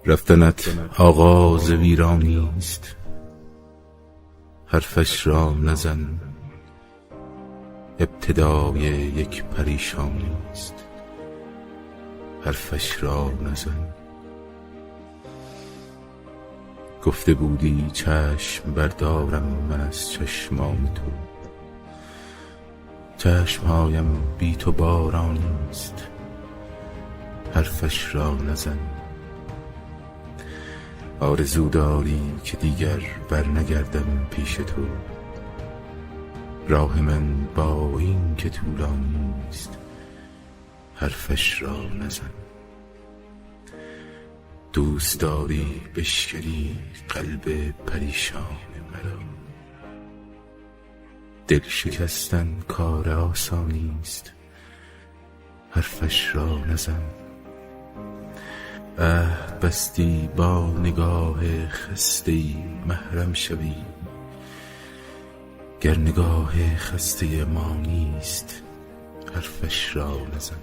رفتنت آغاز ویرانی است، حرفش را نزن، ابتدای یک پریشانی است، حرفش را نزن. گفته بودی چشم بردارم من از چشمان تو، چشمهایم بی تو بارانی است، حرفش را نزن. آرزو داری که دیگر برنگردم پیش تو، راه من با این که طولانی است، حرفش را نزن. دوست داری بشکنی قلب پریشان مرا، دل شکستن کار آسانی است، حرفش را نزن. عهد بستی با نگاه خسته‌ای محرم شوی، گر نگاه خسته ما نیست، حرفش را نزن.